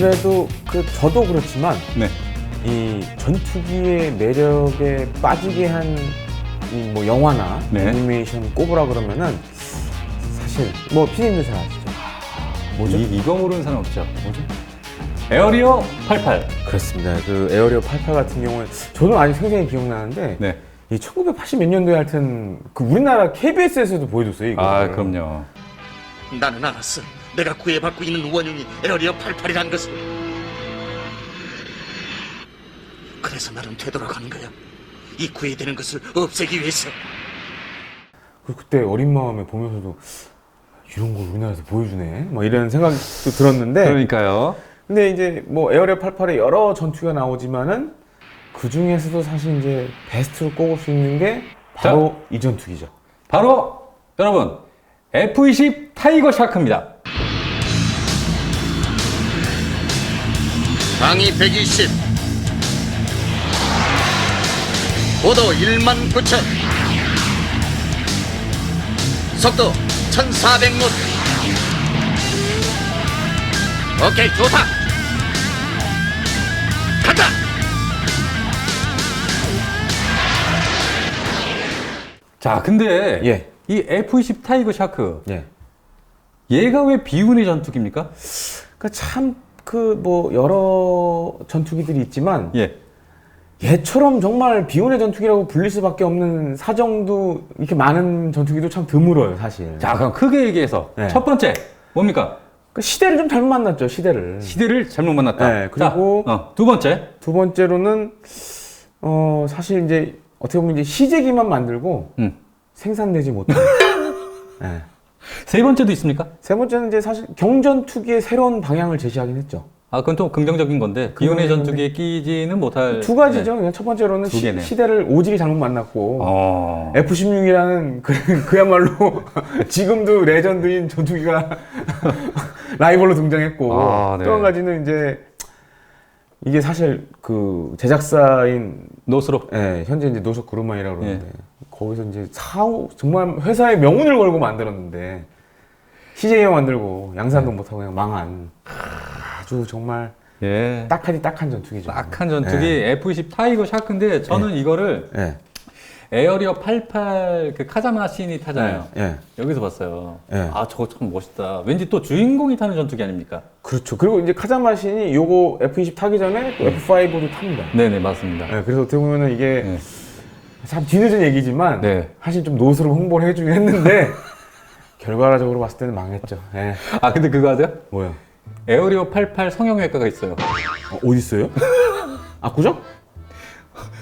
아무래도 저도 그렇지만 네. 이 전투기의 매력에 빠지게 한 이 뭐 영화나 네. 애니메이션 꼽으라 그러면은 사실 뭐 피디님도 잘 아시죠? 뭐죠? 이거 모르는 사람 없죠. 뭐죠? 에어리어 88. 그렇습니다. 그 에어리어 88 같은 경우는 저도 아직 생생히 기억나는데 네. 이 1980 몇 년도에 하여튼 그 우리나라 KBS에서도 보여줬어요 이거. 아, 그럼요. 나는 알았어. 내가 구애받고 있는 원흉이 에어리어 88이란 것을. 그래서 나는 되돌아가는 거야. 이 구애되는 것을 없애기 위해서. 그때 어린 마음에 보면서도 이런 걸 우리나라에서 보여주네 뭐 이런 생각도 들었는데 그러니까요. 근데 이제 뭐 에어리어 88에 여러 전투기가 나오지만은 그 중에서도 사실 이제 베스트로 꼽을 수 있는 게 바로 이 전투기죠. 바로 여러분 F-20 타이거 샤크입니다. 방위 120. 고도 19,000. 속도 1,400노트. 오케이, 좋다. 간다. 자, 근데 예. 이 F-20 타이거 샤크 예. 얘가 왜 비운의 전투기입니까? 그러니까 참 그 뭐 여러 전투기들이 있지만 예. 얘처럼 정말 비운의 전투기라고 불릴 수밖에 없는 사정도 이렇게 많은 전투기도 참 드물어요, 사실. 자, 그럼 크게 얘기해서 네. 첫 번째 뭡니까? 그 시대를 좀 잘못 만났죠, 시대를. 시대를 잘못 만났다. 네, 그리고 자, 두 번째. 두 번째로는 사실 이제 어떻게 보면 이제 시제기만 만들고 생산되지 못한. 네. 세 번째도 있습니까? 세 번째는 이제 사실 경전투기의 새로운 방향을 제시하긴 했죠. 아, 그건 또 긍정적인 건데 비운의 전투기에 끼지는 못할 두 가지죠. 그냥 첫 번째로는 두 개네. 시대를 오지게 잘못 만났고 어. F-16이라는 그야말로 지금도 레전드인 전투기가 라이벌로 등장했고 아, 네. 또 한 가지는 이제 이게 사실 그 제작사인 노스로. 현재 이제 노석 그룹만이라고 그러는데 거기서 이제 정말 회사의 명운을 걸고 만들었는데 CJ만 만들고 양산도 못하고 그냥 망한 아주 정말 예. 딱한 전투기죠. 딱한 전투기 F-20 타이거 샤크인데 저는 이거를 예. 에어리어 88 그 카자마 시인이 타잖아요. 예. 여기서 봤어요. 예. 아, 저거 참 멋있다. 왠지 또 주인공이 타는 전투기 아닙니까? 그렇죠. 그리고 이제 카자마신이 요거 F-20 타기 전에 또 F-5도 탑니다. 네네, 맞습니다. 네, 그래서 어떻게 보면은 이게 네. 참 뒤늦은 얘기지만 네. 사실 좀 노스로 홍보를 해주긴 했는데 결과적으로 봤을 때는 망했죠. 네. 아, 근데 그거 아세요? 뭐요? 에어리어 88 성형외과가 있어요. 어디 있어요? 압구정?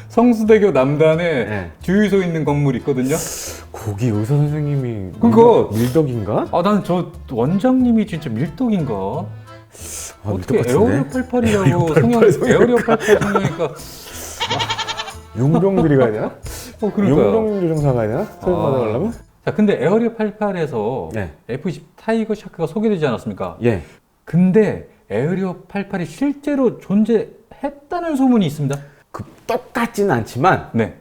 성수대교 남단에 네. 주유소 있는 건물 있거든요. 거기 의사 선생님이 그거- 밀덕인가? 아, 난 저 원장님이 진짜 밀떡인가? 어떻게 에어리어 88이라고 에어리어 88 성형외과. 용병들이 가야 되나? 그러니까요. 용병 조종사 가야 되나? 서울 받아가려면? 자, 근데 에어리어 88에서 네. F-20 타이거 샤크가 소개되지 않았습니까? 예. 근데 에어리어 88이 실제로 존재했다는 소문이 있습니다. 똑같지는 않지만 네.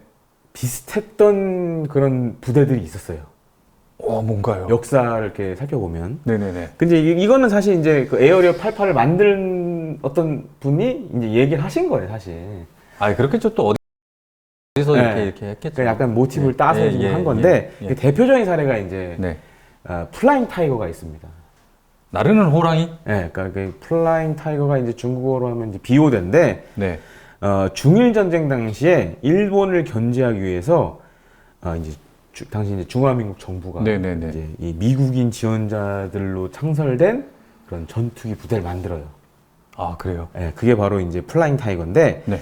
비슷했던 그런 부대들이 있었어요. 뭔가요? 역사를 이렇게 살펴보면. 네네네. 근데 이거는 사실 이제 그 에어리어 88을 만든 어떤 분이 이제 얘기를 하신 거예요, 사실. 아, 그렇겠죠. 또 어디서 네. 이렇게 했겠죠. 그러니까 약간 모티브를 예, 따서 예, 지금 예, 한 건데 예, 예. 대표적인 사례가 이제 네. 플라잉 타이거가 있습니다. 나르는 호랑이? 네, 그러니까 그 플라잉 타이거가 이제 중국어로 하면 이제 비오대인데 네. 중일 전쟁 당시에 일본을 견제하기 위해서 이제 당시 이제 중화민국 정부가 네네네. 이제 이 미국인 지원자들로 창설된 그런 전투기 부대를 만들어요. 아, 그래요? 네, 그게 바로 이제 플라잉 타이거인데 네.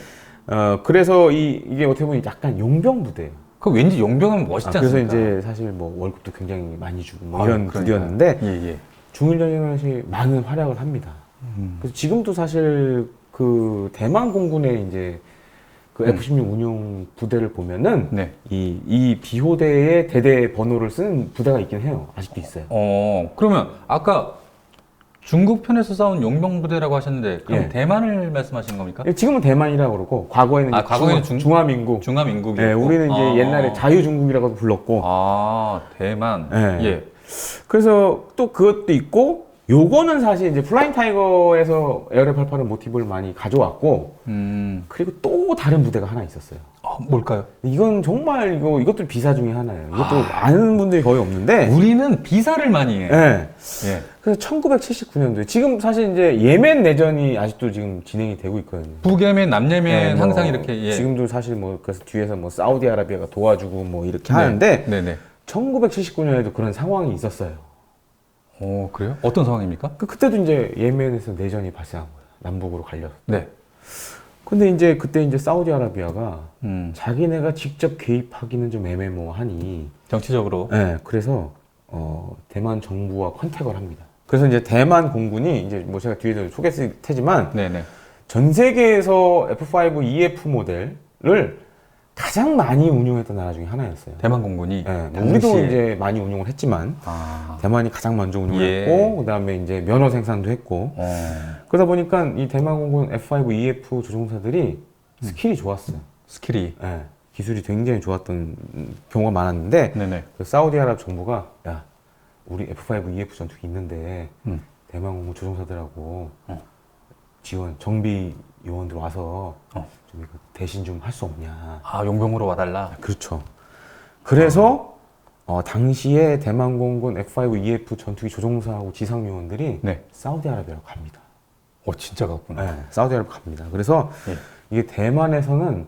그래서 이게 어떻게 보면 약간 용병 부대예요. 그 왠지 용병하면 멋있지 그래서 않습니까? 이제 사실 뭐 월급도 굉장히 많이 주고 뭐 아유, 이런 그러니까요. 부대였는데 예, 예. 중일전쟁 당시 많은 활약을 합니다. 그래서 지금도 사실 그 대만 공군의 이제 그 F-16 운용 부대를 보면은 네. 이 비호대의 대대 번호를 쓰는 부대가 있긴 해요. 아직도 있어요. 그러면 아까 중국 편에서 싸운 용병 부대라고 하셨는데 그럼 예. 대만을 말씀하시는 겁니까? 지금은 대만이라고 그러고 과거에는 이제 과거에는 중화민국. 중화민국이었고. 네, 우리는 이제 옛날에 자유중국이라고 불렀고. 아, 대만. 예. 예. 그래서 또 그것도 있고 요거는 사실 이제 플라잉 타이거에서 에어리어 88은 모티브를 많이 가져왔고, 그리고 또 다른 부대가 하나 있었어요. 뭘까요? 이건 정말 이것도 비사 중에 하나예요. 이것도 아는 분들이 거의 없는데. 우리는 비사를 많이 해. 네. 예. 그래서 1979년도에 지금 사실 이제 예멘 내전이 아직도 지금 진행이 되고 있거든요. 북예멘, 남예멘 네, 항상 이렇게. 예. 지금도 사실 뭐 그래서 뒤에서 뭐 사우디아라비아가 도와주고 뭐 이렇게 하는데 네네. 1979년에도 그런 상황이 있었어요. 그래요? 어떤 상황입니까? 그때도 이제 예멘에서 내전이 발생한 거예요. 남북으로 갈려서. 네. 근데 이제 그때 이제 사우디아라비아가 자기네가 직접 개입하기는 좀 애매모호하니. 정치적으로. 네, 그래서 대만 정부와 컨택을 합니다. 그래서 이제 대만 공군이 이제 뭐 제가 뒤에서 소개했을 테지만 네네. 전 세계에서 F5EF 모델을 가장 많이 운용했던 나라 중에 하나였어요. 대만 공군이. 네, 뭐 당시에. 우리도 이제 많이 운용을 했지만 대만이 가장 먼저 운용을 예. 했고 그다음에 이제 면허 생산도 했고 그러다 보니까 이 대만 공군 F5EF 조종사들이 스킬이 좋았어요. 스킬이. 네, 기술이 굉장히 좋았던 경우가 많았는데 네네. 그 사우디아랍 정부가 야 우리 F5EF 전투기 있는데 대만 공군 조종사들하고 지원 정비 요원들 와서 좀 이거 대신 좀 할 수 없냐. 용병으로 와달라. 그렇죠. 그래서 당시에 대만 공군 F5EF 전투기 조종사하고 지상 요원들이 네. 사우디아라비아로 갑니다. 진짜 갔구나. 네, 사우디아라비아 갑니다. 그래서 예. 이게 대만에서는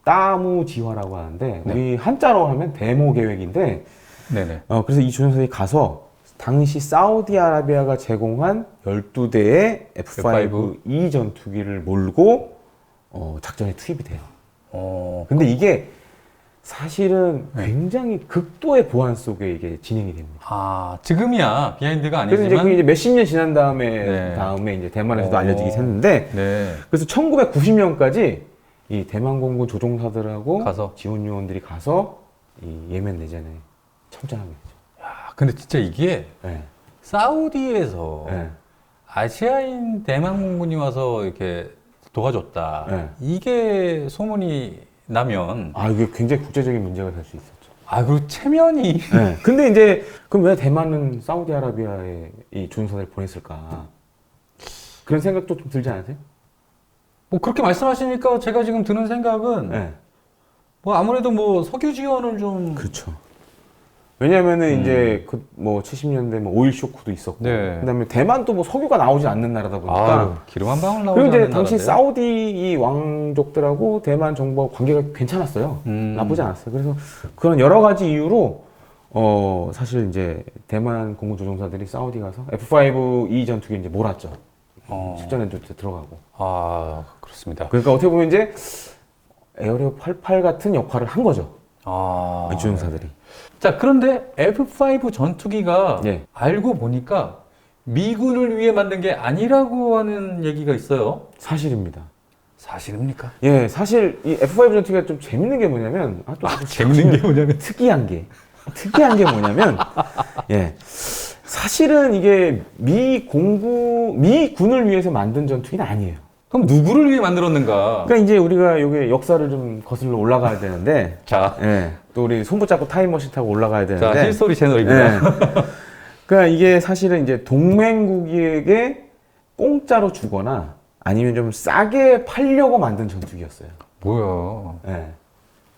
따무지화라고 하는데 네. 우리 한자로 하면 데모 계획인데 네네. 그래서 이 조종사들이 가서 당시 사우디아라비아가 제공한 12대의 F5E 전투기를 몰고 작전에 투입이 돼요. 근데 이게 사실은 굉장히 극도의 보안 속에 이게 진행이 됩니다. 지금이야 비하인드가 그래서 아니지만. 이제 그게 이제 몇십 년 지난 다음에 네. 이제 대만에서도 알려지긴 했는데 네. 그래서 1990년까지 이 대만 공군 조종사들하고 가서. 지원 요원들이 가서 이 예멘 내전에 참전하게 되죠. 근데 진짜 이게 네. 사우디에서 네. 아시아인 대만 공군이 와서 이렇게 도와줬다. 네. 이게 소문이 나면. 이게 굉장히 국제적인 문제가 될 수 있었죠. 그리고 체면이. 네. 근데 이제 그럼 왜 대만은 사우디아라비아에 이 조종사들을 보냈을까? 그런 생각도 좀 들지 않으세요? 뭐 그렇게 말씀하시니까 제가 지금 드는 생각은 네. 뭐 아무래도 뭐 석유 지원을 좀. 그렇죠. 왜냐면은 이제 뭐 70년대 뭐 오일 쇼크도 있었고, 네. 그다음에 대만도 뭐 석유가 나오지 않는 나라다 보니까. 기름 한 방울 나오지 그리고 이제 않는 당시 나라인데. 사우디 이 왕족들하고 대만 정부하고 관계가 괜찮았어요. 나쁘지 않았어요. 그래서 그런 여러 가지 이유로 사실 이제 대만 공군 조종사들이 사우디 가서 F5E 전투기 이제 몰았죠. 실전에도 들어가고. 그렇습니다. 그러니까 어떻게 보면 이제 에어리어 88 같은 역할을 한 거죠. 이 조종사들이. 자, 그런데 F5 전투기가 예. 알고 보니까 미군을 위해 만든 게 아니라고 하는 얘기가 있어요. 사실입니다. 사실입니까? 예, 사실 이 F5 전투기가 좀 재밌는 게 뭐냐면 재밌는 게 뭐냐면 특이한 게 뭐냐면 예. 사실은 이게 미 군을 위해서 만든 전투기는 아니에요. 그럼 누구를 위해 만들었는가? 그러니까 이제 우리가 요게 역사를 좀 거슬러 올라가야 되는데 자, 예. 또 우리 손 붙잡고 타임머신 타고 올라가야 되는데 자, 힐스토리 채널입니다. 예. 그러니까 이게 사실은 이제 동맹국에게 공짜로 주거나 아니면 좀 싸게 팔려고 만든 전투기였어요. 뭐야? 예.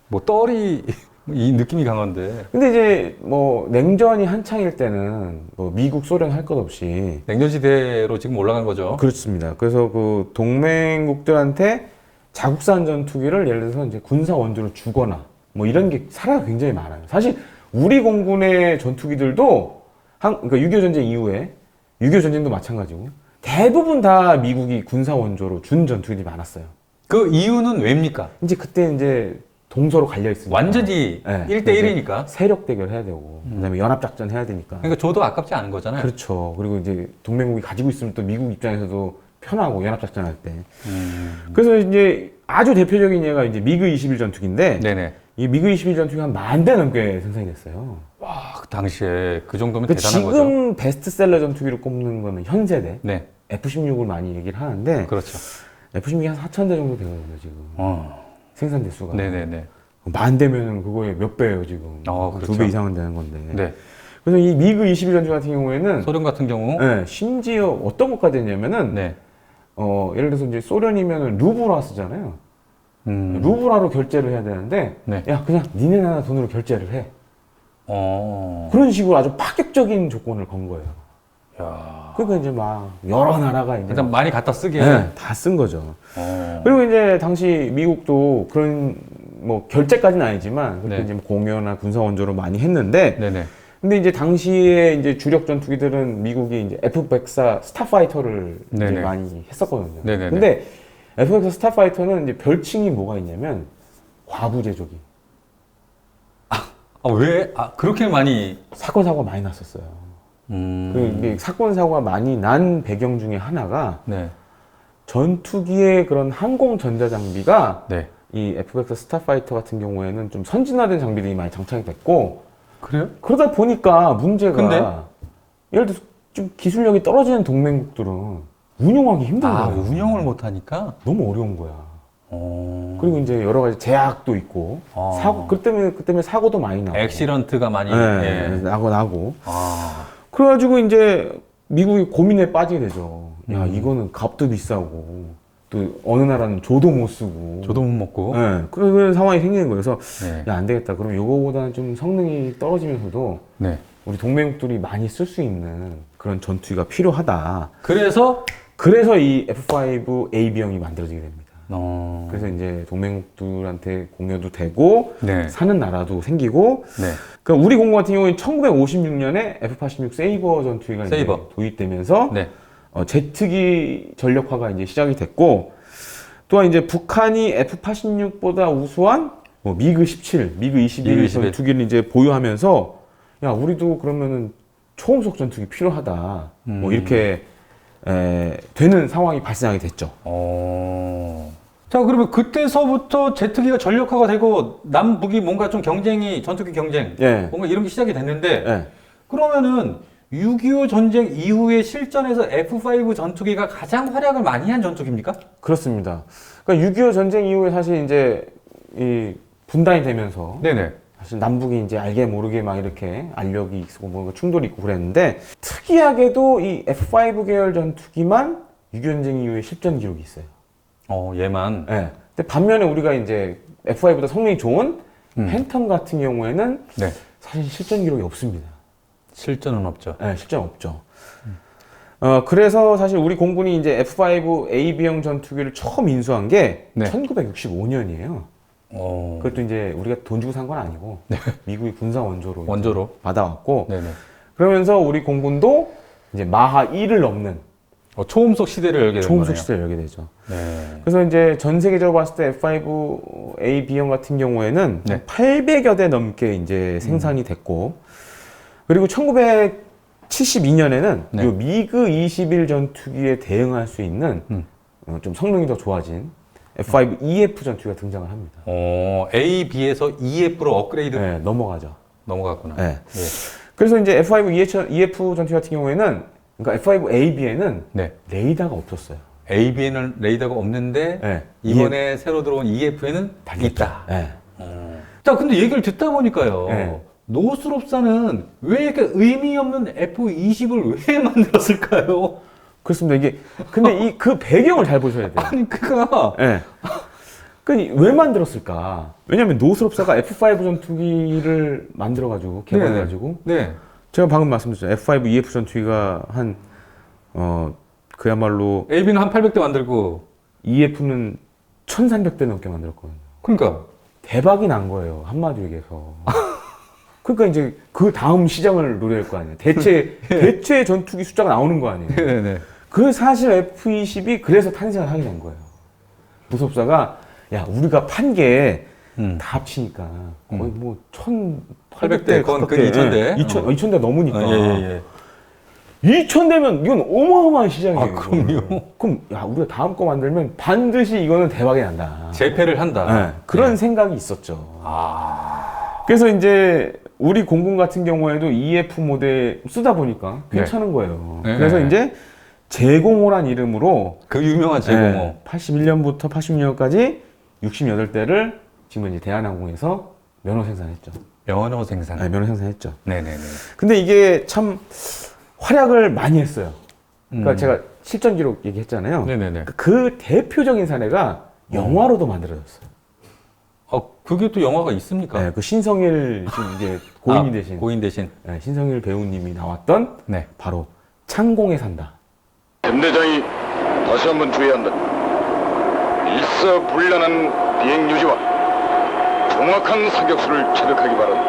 뭐 떨이 이 느낌이 강한데. 근데 이제 뭐 냉전이 한창일 때는 뭐 미국, 소련 할 것 없이 냉전 시대로 지금 올라간 거죠. 그렇습니다. 그래서 그 동맹국들한테 자국산 전투기를 예를 들어서 이제 군사 원조로 주거나 뭐 이런 게 사례가 굉장히 많아요. 사실 우리 공군의 전투기들도 그러니까 6.25 전쟁 이후에 6.25 전쟁도 마찬가지고 대부분 다 미국이 군사 원조로 준 전투기들이 많았어요. 그 이유는 왜입니까? 이제 그때 이제 동서로 갈려 있으니까 완전히 네. 1대1이니까. 세력 대결 해야 되고 그다음에 연합 작전 해야 되니까. 그러니까 줘도 아깝지 않은 거잖아요. 그렇죠. 그리고 이제 동맹국이 가지고 있으면 또 미국 입장에서도 편하고 연합 작전 할 때. 그래서 이제 아주 대표적인 예가 이제 미그 21 전투기인데 네네. 이 미그 21 전투기가 한 10,000대 넘게 생산이 됐어요. 와, 그 당시에 그 정도면 그러니까 대단한 거죠. 지금 베스트셀러 전투기로 꼽는 거는 현세대 네, F-16을 많이 얘기를 하는데 그렇죠. F-16이 한 4,000대 정도 되거든요 지금. 생산 대수가. 네네네. 10,000대면 그거의 몇 배예요 지금. 그렇죠. 2배 이상은 되는 건데. 네. 그래서 이 미그 21 전투기 같은 경우에는 소련 같은 경우. 네, 심지어 어떤 것까지 했냐면은 네. 예를 들어서 이제 소련이면 루브라 쓰잖아요. 루브라로 결제를 해야 되는데 네. 야 그냥 니네 나라 돈으로 결제를 해. 어. 그런 식으로 아주 파격적인 조건을 건 거예요. 야. 그러니까 이제 막 여러 나라가 이제 일단 많이 갖다 쓰게. 다 쓴 거죠. 어. 그리고 이제 당시 미국도 그런 뭐 결제까지는 아니지만 그렇게 네. 이제 뭐 공여나 군사 원조로 많이 했는데 네네. 근데 이제 당시에 이제 주력 전투기들은 미국이 이제 F-104 스타파이터를 이제 네네. 많이 했었거든요. 네네네. 근데 F-104 스타파이터는 이제 별칭이 뭐가 있냐면 과부 제조기. 아, 왜? 아, 그렇게 많이. 사건 사고가 많이 났었어요. 그 이게 사건 사고가 많이 난 배경 중에 하나가 네. 전투기의 그런 항공 전자 장비가 네. 이 F-104 스타파이터 같은 경우에는 좀 선진화된 장비들이 많이 장착이 됐고 그래요? 그러다 보니까 문제가 근데? 예를 들어서 좀 기술력이 떨어지는 동맹국들은 운용하기 힘든 아, 거야. 운영을 못 하니까? 너무 어려운 거야. 어. 그리고 이제 여러 가지 제약도 있고 사고 그 때문에 사고도 많이 나고 액시런트가 많이. 네, 예. 나고 아. 그래가지고 이제 미국이 고민에 빠지게 되죠. 야 이거는 값도 비싸고 또 어느 나라는 조도 못 쓰고 저도 못 먹고. 네, 그런 상황이 생기는 거예요. 그래서 네. 야 안 되겠다. 그럼 요거보다는 좀 성능이 떨어지면서도 네. 우리 동맹국들이 많이 쓸 수 있는 그런 전투기가 필요하다. 그래서. 그래서 이 F5AB형이 만들어지게 됩니다. 그래서. 그래서 이제 동맹국들한테 공여도 되고 네. 사는 나라도 생기고 네. 그러니까 우리 공군 같은 경우는 1956년에 F-86 세이버 전투기가 이제 세이버. 도입되면서 네. 제트기 전력화가 이제 시작이 됐고 또한 이제 북한이 F-86보다 우수한 뭐 미그 17, 미그 21 미그 21. 전투기를 이제 보유하면서 야 우리도 그러면은 초음속 전투기 필요하다 뭐 이렇게 되는 상황이 발생하게 됐죠. 자, 그러면 그때서부터 제트기가 전력화가 되고 남북이 뭔가 좀 경쟁이, 전투기 경쟁, 예. 뭔가 이런 게 시작이 됐는데 예. 그러면은 6.25 전쟁 이후의 실전에서 F5 전투기가 가장 활약을 많이 한 전투기입니까? 그렇습니다. 그러니까 6.25 전쟁 이후에 사실 이제 이 분단이 되면서 네네. 사실 남북이 이제 알게 모르게 막 이렇게 알력이 있고 뭐 충돌이 있고 그랬는데 특이하게도 이 F5 계열 전투기만 6.25 전쟁 이후에 실전 기록이 있어요. 얘만. 예. 근데 반면에 우리가 이제 F5보다 성능이 좋은 팬텀 같은 경우에는 네. 사실 실전 기록이 없습니다. 실전은 없죠. 네, 실전 없죠. 그래서 사실 우리 공군이 이제 F5AB형 전투기를 처음 인수한 게 네. 1965년이에요. 그것도 이제 우리가 돈 주고 산 건 아니고 미국이 군사 원조로 원조로. 받아왔고 네네. 그러면서 우리 공군도 이제 마하 1을 넘는 초음속 시대를 열게 된 초음속 거네요. 시대를 열게 되죠. 네. 그래서 이제 전 세계적으로 봤을 때 F5AB형 같은 경우에는 네. 800여 대 넘게 이제 생산이 됐고 그리고 1972년에는 네. 이 미그 21 전투기에 대응할 수 있는 좀 성능이 더 좋아진 F5 EF 전투기가 등장을 합니다. A, B에서 EF로 업그레이드 네, 넘어가죠. 넘어갔구나. 네. 예. 그래서 이제 F5 EF 전투기 같은 경우에는 그러니까 F5 AB에는 네. 레이더가 없었어요. AB에는 레이더가 없는데 네. 이번에 새로 들어온 EF에는 있다. 네. 자, 근데 얘기를 듣다 보니까요. 네. 노스롭사는 왜 이렇게 의미 없는 F-20을 왜 만들었을까요? 그렇습니다. 이게 근데 이 그 배경을 잘 보셔야 돼요. 아니, 그가 네. 왜 만들었을까? 왜냐면 노스롭사가 F5 전투기를 만들어가지고 개발해가지고 네. 제가 방금 말씀드렸죠. F5 EF 전투기가 한 그야말로 AB는 한 800대 만들고 EF는 1,300대 넘게 만들었거든요. 그러니까 대박이 난 거예요. 한마디로 얘기해서. 그러니까 이제 그 다음 시장을 노릴 거 아니에요. 대체 전투기 숫자가 나오는 거 아니에요. 네네. 그 사실 F-20이 그래서 탄생을 하게 된 거예요. 무섭사가 야 우리가 판 게 다 합치니까 거의 뭐 1,800대 그건 2,000대. 2,000대 넘으니까. 예. 2,000대면 이건 어마어마한 시장이에요. 그럼요. 그럼 야 우리가 다음 거 만들면 반드시 이거는 대박이 난다. 재패를 한다. 네, 그런 생각이 있었죠. 그래서 이제 우리 공군 같은 경우에도 EF 모델 쓰다 보니까 괜찮은 거예요. 네. 그래서 이제 제공호란 이름으로 그 유명한 제공호. 81년부터 86년까지 68대를 지금 이제 대한항공에서 면허 생산했죠. 면허 생산. 면허 생산했죠. 네네네. 근데 이게 참 활약을 많이 했어요. 그러니까 음. 제가 실전 기록 얘기했잖아요. 네네네. 그 대표적인 사례가 영화로도 만들어졌어요. 그게 또 영화가 있습니까? 네, 그 신성일 지금 이제 고인 대신 고인 대신. 네, 신성일 배우님이 나왔던 네. 바로 창공에 산다. 전대장이 다시 한번 주의한다. 일사불란한 비행 유지와 정확한 사격수를 체득하기 바란다.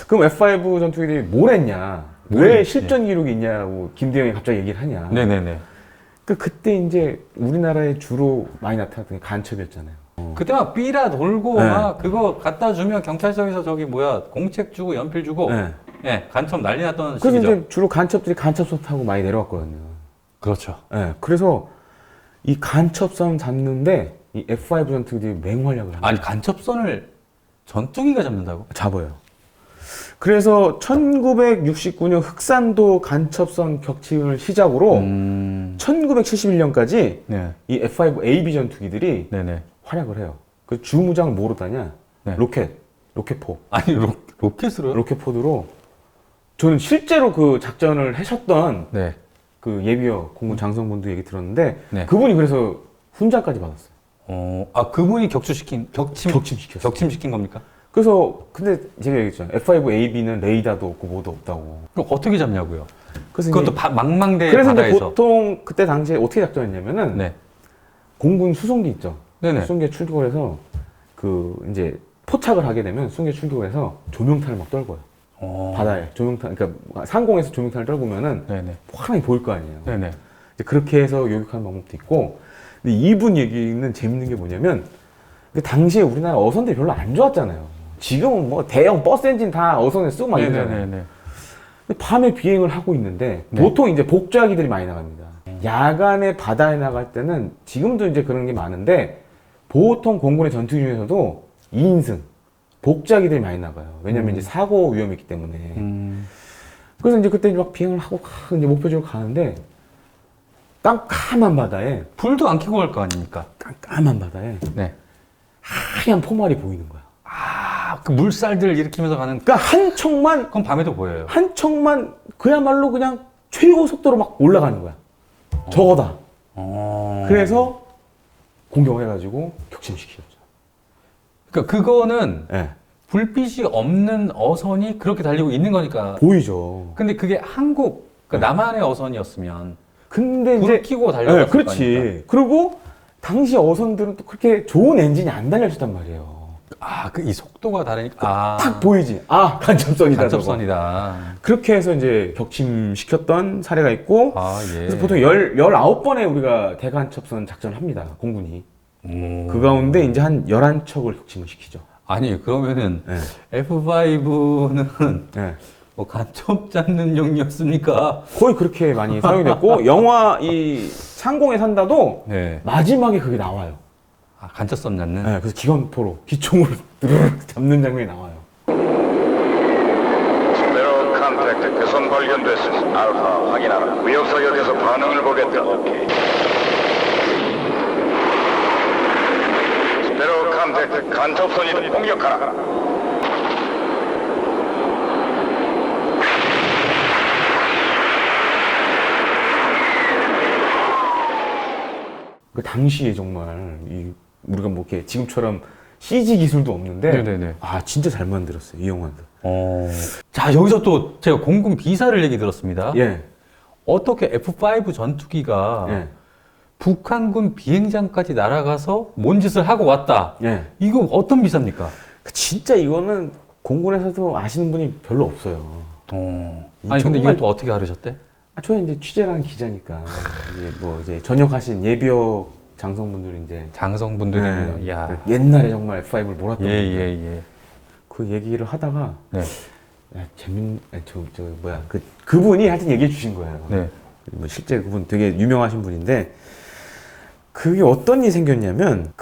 그럼 F5 전투기들이 뭘 했냐? 뭘 왜 했지? 실전 기록이 있냐고 김대영이 갑자기 얘기를 하냐? 네네네. 그때 이제 우리나라에 주로 많이 나타났던 게 간첩이었잖아요. 그때 막 삐라 돌고 네. 막 그거 갖다 주면 경찰서에서 저기 뭐야 공책 주고 연필 주고 네. 예, 간첩 난리 났던 그래서 시기죠. 이제 주로 간첩들이 간첩선 타고 많이 내려왔거든요. 그렇죠. 네, 그래서 이 간첩선 잡는데 이 F5 전투기들이 맹활약을 합니다. 아니 간첩선을 전투기가 잡는다고? 잡아요. 그래서 1969년 흑산도 간첩선 격침을 시작으로 1971년까지 네. 이 F5AB 전투기들이 네네. 활약을 해요. 그 주무장 뭐로 다냐? 네. 로켓포. 아니 로켓으로요? 로켓포드로 저는 실제로 그 작전을 하셨던 네. 그 예비역 공군 장성분도 얘기 들었는데 네. 그분이 그래서 훈장까지 받았어요. 그분이 격침시킨 격침시킨 겁니까? 그래서 근데 제가 얘기했죠. F5AB는 레이더도 없고 뭐도 없다고. 그럼 어떻게 잡냐고요? 그래서 그것도 이제- 망망대 그래서 이제 바다에서. 보통 그때 당시에 어떻게 작전했냐면은 네. 공군 수송기 있죠. 네네. 수송기에 출격을 해서 그 이제 포착을 하게 되면 수송기에 출격을 해서 조명탄을 막 떨궈요. 바다에 조명탄, 그러니까 상공에서 조명탄을 떨구면은 네네. 화랑이 보일 거 아니에요. 네네. 이제 그렇게 해서 요격하는 방법도 있고. 근데 이분 얘기는 재밌는 게 뭐냐면 그 당시에 우리나라 어선들이 별로 안 좋았잖아요. 지금은 뭐 대형 버스 엔진 다 어선에 쓰고 막 이러잖아요. 네네네. 근데 밤에 비행을 하고 있는데 네. 보통 이제 복좌기들이 많이 나갑니다. 야간에 바다에 나갈 때는 지금도 이제 그런 게 많은데 보통 공군의 전투기 중에서도 2인승 복좌기들이 많이 나가요. 왜냐면 이제 사고 위험이 있기 때문에. 그래서 이제 그때 막 비행을 하고 이제 목표지로 가는데 깜깜한 바다에 불도 안 켜고 갈 거 아닙니까? 깜깜한 바다에 네. 하얀 포말이 보이는 거야. 그 물살들 일으키면서 가는. 그러니까 한 척만 그건 밤에도 보여요. 그야말로 그냥 최고 속도로 막 올라가는 거야. 저거다. 그래서 공격을 해가지고 격침시키셨죠. 그러니까 그거는 네. 불빛이 없는 어선이 그렇게 달리고 있는 거니까. 보이죠. 근데 그게 한국, 그러니까 남한의 어선이었으면 근데 불을 이제 켜고 달려갔을 네, 그렇지. 거 아닙니까? 그리고 당시 어선들은 또 그렇게 좋은 엔진이 안 달려있었단 말이에요. 이 속도가 다르니까. 딱 보이지. 간첩선이다. 저거. 간첩선이다. 그렇게 해서 이제 격침시켰던 사례가 있고 예. 그래서 보통 19번에 우리가 대간첩선 작전을 합니다. 공군이. 그 가운데 이제 한 11척을 격침을 시키죠. 아니, 그러면은 네. F5는 네. 뭐 간첩 잡는 용이었습니까? 거의 그렇게 많이 사용됐고 영화 이 창공에 산다도 네. 마지막에 그게 나와요. 간첩선 잡는? 네, 그래서 기관포로 기총으로 드르륵 잡는 장면이 나와요. 스페로 컨택트 개선 발견됐으니 알파 확인하라. 위협 사격에서 반응을 보겠다. 오케이. 스페로 컨택트 간첩선이다. 공격하라. 그 당시에 정말 우리가 뭐 이렇게 지금처럼 CG 기술도 없는데 네네네. 진짜 잘 만들었어요 이 영화도. 자, 여기서 또 제가 공군 비사를 얘기 들었습니다. 예. 어떻게 F5 전투기가 예. 북한군 비행장까지 날아가서 뭔 짓을 하고 왔다. 예. 이거 어떤 비사입니까? 진짜 이거는 공군에서도 아시는 분이 별로 없어요. 아니, 근데 정말- 이걸 또 어떻게 알으셨대? 저는 이제 취재라는 기자니까 이제 전역하신 예비역 장성분들이 이제 장성분들이면, 네, 야. 옛날에 정말 F5를 몰았던 예, 분들. 예, 예. 그 얘기를 하다가 네. 그분이 하여튼 얘기해 주신 거예요. 네. 뭐 실제 그분 되게 유명하신 분인데 그게 어떤 일이 생겼냐면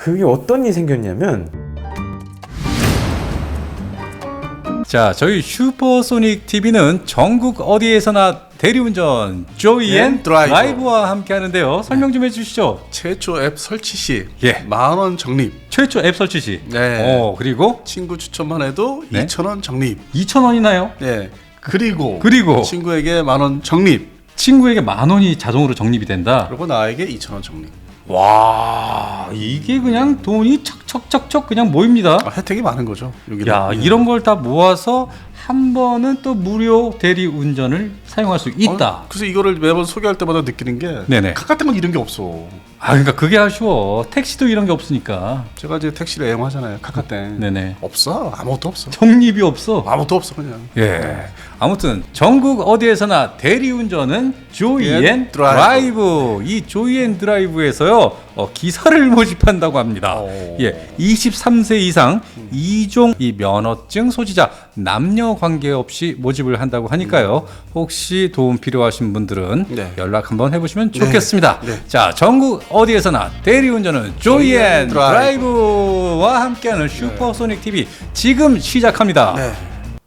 자, 저희 슈퍼소닉 TV는 전국 어디에서나 대리운전 조이앤 드라이브와 함께 하는데요. 설명 좀 해주시죠. 최초 앱 설치 시 예. 10,000원 적립. 최초 앱 설치 시. 네. 그리고 친구 추천만 해도 네. 2,000원 적립. 2,000원이나요? 네. 그리고 친구에게 10,000원 적립. 친구에게 10,000원이 자동으로 적립이 된다. 그리고 나에게 2,000원 적립. 와, 이게 그냥 돈이 척척척척 그냥 모입니다. 혜택이 많은 거죠. 여기는. 야, 이런 걸 다 모아서 한 번은 또 무료 대리 운전을 사용할 수 있다. 그래서 이거를 매번 소개할 때마다 느끼는 게 네네. 카카오는 이런 게 없어. 아, 그러니까 그게 아쉬워. 택시도 이런 게 없으니까. 제가 이제 택시를 애용하잖아요. 카카오. 네네. 없어. 아무것도 없어. 적립이 없어. 아무것도 없어 그냥. 예. 아무튼 전국 어디에서나 대리운전은 조이앤 드라이브. 이 조이앤 드라이브에서요 기사를 모집한다고 합니다. 예, 23세 이상 2종 이 면허증 소지자 남녀 관계없이 모집을 한다고 하니까요. 혹시 도움 필요하신 분들은 네. 연락 한번 해보시면 좋겠습니다. 네. 자, 전국 어디에서나 대리운전은 조이앤 드라이브와 함께하는 슈퍼소닉 TV 지금 시작합니다. 네.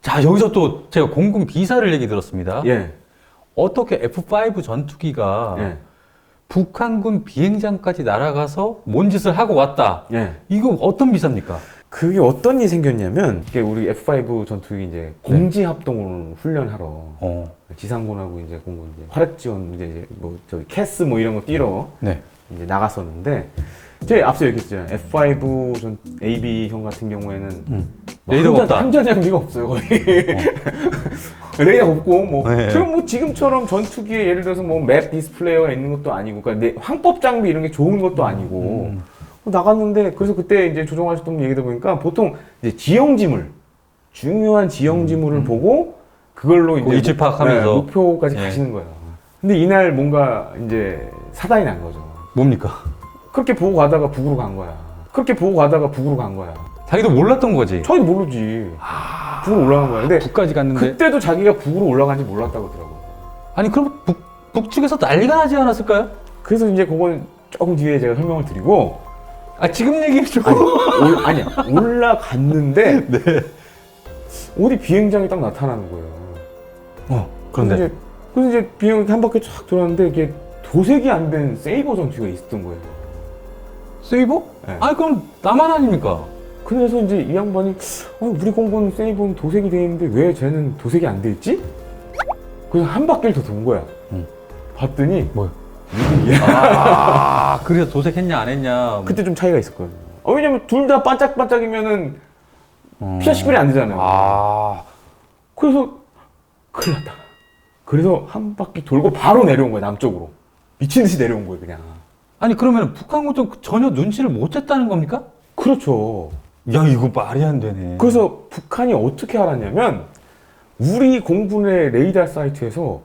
자, 여기서 또 제가 공군 비사를 얘기 들었습니다. 예. 어떻게 F5 전투기가 예. 북한군 비행장까지 날아가서 뭔 짓을 하고 왔다. 예. 이거 어떤 비사입니까? 그게 어떤 일이 생겼냐면, 이게 우리 F5 전투기 이제 공지 합동을 훈련하러 지상군하고 이제 공군 이제 화력 지원 이제 뭐 저기 캐스 뭐 이런 거 뛰러 네. 이제 나갔었는데, 제가 앞서 얘기했잖아요. F5 전 AB형 같은 경우에는 레이더가 없다. 함전 장비가 없어요, 거의. 레이더가 없고, 뭐, 네. 지금 뭐 지금처럼 전투기에 예를 들어서 뭐 맵 디스플레이어가 있는 것도 아니고, 그러니까 황법 장비 이런 게 좋은 것도 아니고, 나갔는데, 그래서 그때 이제 조종하셨던 분 얘기다 보니까 보통 이제 지형지물, 중요한 지형지물을 보고, 그걸로 이제 위치 파악하면서. 목표까지 예. 가시는 거예요. 근데 이날 뭔가 이제 사단이 난 거죠. 뭡니까? 그렇게 보고 가다가 북으로 간 거야. 그렇게 보고 가다가 북으로 간 거야. 자기도 몰랐던 거지. 저희도 모르지. 북으로 올라간 거야. 근데 북까지 갔는데. 그때도 자기가 북으로 올라간지 몰랐다고 하더라고. 아니, 그럼 북쪽에서 난리가 나지 않았을까요? 그래서 이제 그건 조금 뒤에 제가 설명을 드리고. 아, 지금 얘기해줘. 아니야. 올라갔는데. 어디 비행장이 딱 나타나는 거예요. 그런데. 그래서 이제 비행기 한 바퀴 쫙 돌았는데 이게 도색이 안 된 세이버 전투기가 있었던 거예요. 세이버? 네. 아니, 그럼 나만 아닙니까? 그래서 이제 이 양반이 우리 공군 세이버는 도색이 돼 있는데 왜 쟤는 도색이 안 돼 있지? 그래서 한 바퀴를 더 돈 거야. 봤더니 뭐야? 이득이야. 아, 그래서 도색했냐 안 했냐. 그때 좀 차이가 있었거든요. 왜냐면 둘 다 반짝반짝이면은 피자 식별이 안 되잖아요. 아, 그래서 큰일 났다. 그래서 한 바퀴 돌고 바로 내려온 거야, 남쪽으로. 미친 듯이 내려온 거예요, 그냥. 아니 그러면 북한군도 전혀 눈치를 못 챘다는 겁니까? 그렇죠. 야, 이거 말이 안 되네. 그래서 북한이 어떻게 알았냐면 우리 공군의 레이더 사이트에서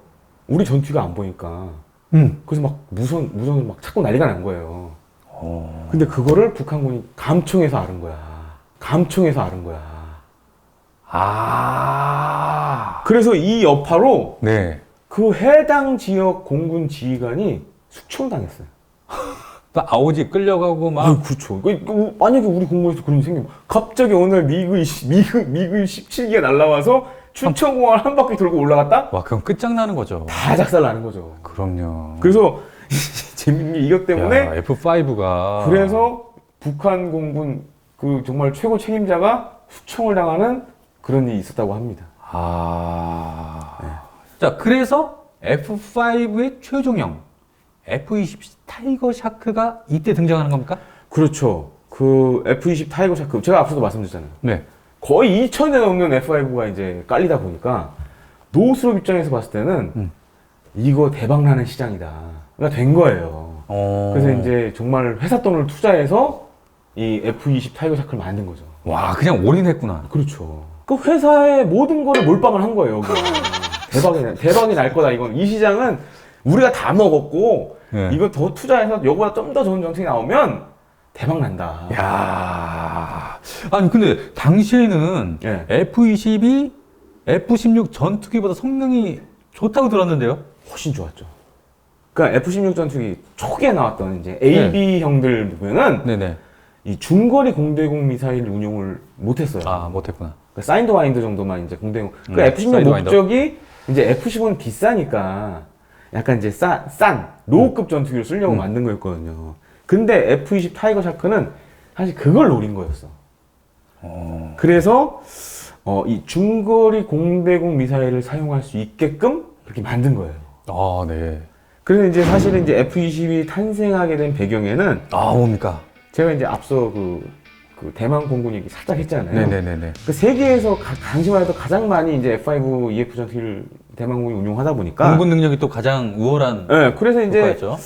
우리 전투기가 안 보니까 그래서 막 무선을 막 찾고 난리가 난 거예요. 근데 그거를 북한군이 감청해서 알은 거야. 아, 그래서 이 여파로 네. 그 해당 지역 공군 지휘관이 숙청당했어요. 아오지 끌려가고 막. 그렇죠. 만약에 우리 공군에서 그런 일이 생기면 갑자기 어느 날 미그 17기가 날라와서 춘천공항을 한 바퀴 돌고 올라갔다? 와, 그럼 끝장나는 거죠. 다 작살 나는 거죠. 그럼요. 그래서 재밌는 게 이것 때문에 F5가 그래서 북한 공군 그 정말 최고 책임자가 숙청을 당하는 그런 일이 있었다고 합니다. 자, 그래서 F5의 최종형 F-20 타이거 샤크가 이때 등장하는 겁니까? 그렇죠. 그 F-20 타이거 샤크 제가 앞서도 말씀드렸잖아요. 네. 거의 2,000에 넘는 F5가 이제 깔리다 보니까 노스롭 입장에서 봤을 때는 이거 대박나는 시장이다. 그러니까 된 거예요. 그래서 이제 정말 회사 돈을 투자해서 이 F-20 타이거 샤크를 만든 거죠. 와, 그냥 올인했구나. 그렇죠. 그 회사의 모든 거를 몰빵을 한 거예요. 대박이 날 거다. 이건 이 시장은 우리가 다 먹었고 네. 이거 더 투자해서 이거보다 좀 더 좋은 정책이 나오면 대박 난다. 야, 아니 근데 당시에는 예. F-22, F-16 전투기보다 성능이 좋다고 들었는데요. 훨씬 좋았죠. 그러니까 F-16 전투기 초기에 나왔던 이제 AB 형들 보면은 네네. 이 중거리 공대공 미사일 운용을 못했어요. 아, 못했구나. 그러니까 사인드 와인드 정도만 이제 공대공. 그러니까 F-16 사이드 와인더. 목적이 이제 F-15는 비싸니까 약간 이제 싼 로우급 전투기를 쓰려고 만든 거였거든요. 근데 F-20 타이거 샤크는 사실 그걸 노린 거였어. 그래서 이 중거리 공대공 미사일을 사용할 수 있게끔 그렇게 만든 거예요. 아, 네. 그래서 이제 사실은 이제 F-20이 탄생하게 된 배경에는 뭡니까? 제가 이제 앞서 그 대만 공군 얘기 살짝 했잖아요. 네네네네. 그 세계에서 당시만 해도 가장 많이 이제 F-5 EF 전투기를 대만 공군이 운용하다 보니까 공군 능력이 또 가장 우월한. 네, 그래서 이제 국가였죠.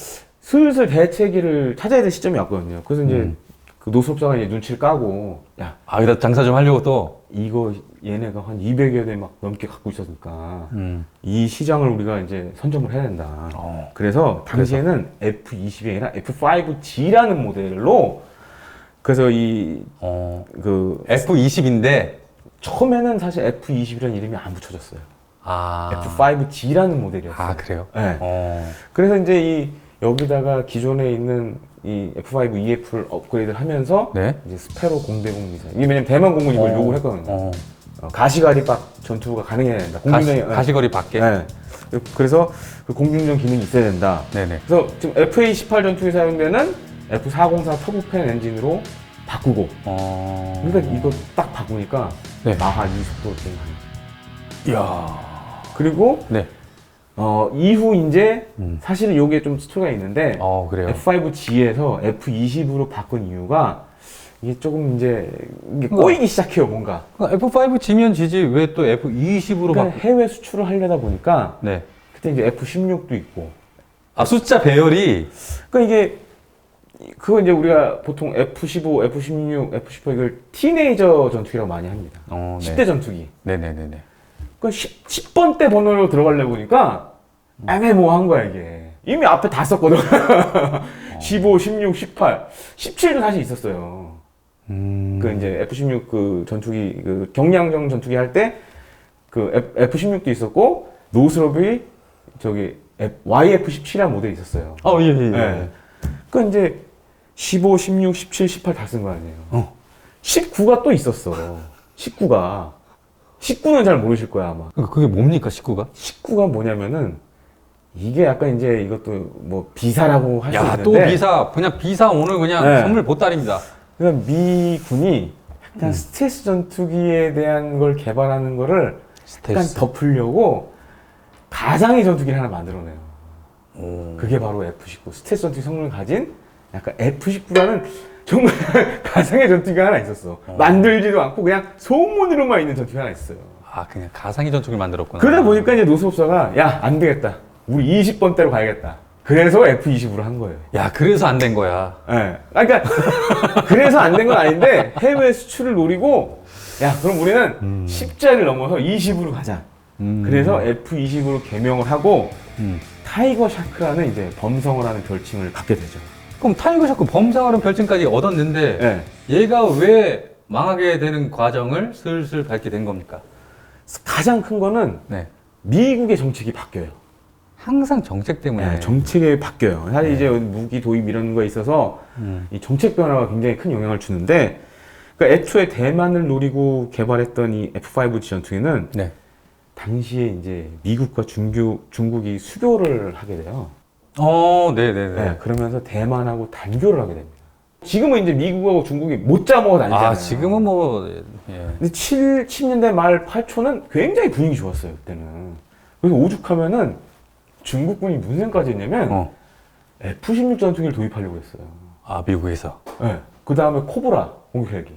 슬슬 대체기를 찾아야 될 시점이 왔거든요. 그래서 이제 그 노수업자가 이제 눈치를 까고 야 여기다 장사 좀 하려고 또. 이거 얘네가 한 200여 대 막 넘게 갖고 있었으니까 이 시장을 우리가 이제 선점을 해야 된다. 그래서 당시에는 F-20이 아니라 F-5G라는 모델로 그래서 그 F-20인데. 처음에는 사실 F-20이라는 이름이 안 붙여졌어요. 아. F-5G라는 모델이었어요. 아, 그래요? 네. 그래서 이제 여기다가 기존에 있는 이 F-5 EF를 업그레이드를 하면서 네. 이제 스페로 공대공 미사일. 이게 왜냐면 대만 공군이 이걸 요구를 했거든요. 가시가리박 전투가 가능해야 된다. 가시거리 밖에. 네. 그래서 그 공중전 기능이 있어야 된다. 네네. 그래서 지금 F-18 전투에 사용되는 F-404 터보팬 엔진으로 바꾸고. 그러니까 이거 딱 바꾸니까 네. 마하 2속도로 게임하는. 이야. 그리고 네. 이후 이제 사실은 요게 좀 스토리가 있는데 그래요. F-5G에서 F-20으로 바꾼 이유가 이게 조금 이제 이게 꼬이기 시작해요, 뭔가. F5G면 G지 왜 또 F20으로 그러니까 해외 수출을 하려다 보니까 네. 그때 이제 F-16도 있고. 숫자 배열이. 그러니까 이게 그거 이제 우리가 보통 F-15, F-16, F-18 이걸 티네이저 전투기라고 많이 합니다. 네. 10대 전투기. 네네네네. 그 10번대 번호로 들어가려고 보니까 애매모호한 거야, 이게. 이미 앞에 다 썼거든. 15, 16, 18, 17도 사실 있었어요. 그 이제 F-16 그 전투기, 그 경량정 전투기 할 때 그 F-16도 있었고, 노스롭이 저기 YF-17이라는 모델이 있었어요. 예. 네. 그 이제 15, 16, 17, 18 다 쓴 거 아니에요. 19가 또 있었어. 19는 잘 모르실 거야, 아마. 그게 뭡니까, 19가? 19가 뭐냐면은 이게 약간 이제 이것도 뭐 비사라고 할 수 있는데 또 비사. 그냥 비사 오늘 그냥 네. 선물 보따리입니다. 그러니까 미군이 약간 스텔스 전투기에 대한 걸 개발하는 거를 약간 덮으려고 가상의 전투기를 하나 만들어내요. 그게 바로 F-19. 스텔스 전투기 성능을 가진 약간 F-19라는 정말 가상의 전투기가 하나 있었어. 만들지도 않고 그냥 소문으로만 있는 전투기가 하나 있어요. 그냥 가상의 전투기를 만들었구나. 그러다 보니까 이제 노수업사가 야, 안 되겠다. 우리 20번대로 가야겠다. 그래서 F-20으로 한 거예요. 그래서 안 된 거야. 예. 그러니까 그래서 안 된 건 아닌데 해외 수출을 노리고 야, 그럼 우리는 10자를 넘어서 20으로 가자. 그래서 F-20으로 개명을 하고 타이거 샤크라는 이제 범성을 하는 별칭을 갖게 되죠. 그럼 타이거 샤크 범상하는 별칭까지 얻었는데 네. 얘가 왜 망하게 되는 과정을 슬슬 밟게 된 겁니까? 가장 큰 거는 네. 미국의 정책이 바뀌어요. 항상 정책 때문에. 네, 정책이 바뀌어요. 사실 이제 무기 도입 이런 거에 있어서 이 정책 변화가 굉장히 큰 영향을 주는데, 그러니까 애초에 대만을 노리고 개발했던 이 F-5G 전투기는 네. 당시에 이제 미국과 중국이 수교를 하게 돼요. 네네네. 네, 그러면서 대만하고 단교를 하게 됩니다. 지금은 이제 미국하고 중국이 못 잡아먹어 다니잖아요. 지금은 뭐, 근데 70년대 말 8초는 굉장히 분위기 좋았어요, 그때는. 그래서 오죽하면은 중국군이 무슨 생각까지 했냐면 F-16 전투기를 도입하려고 했어요. 미국에서. 네. 그 다음에 코브라 공격 헬기.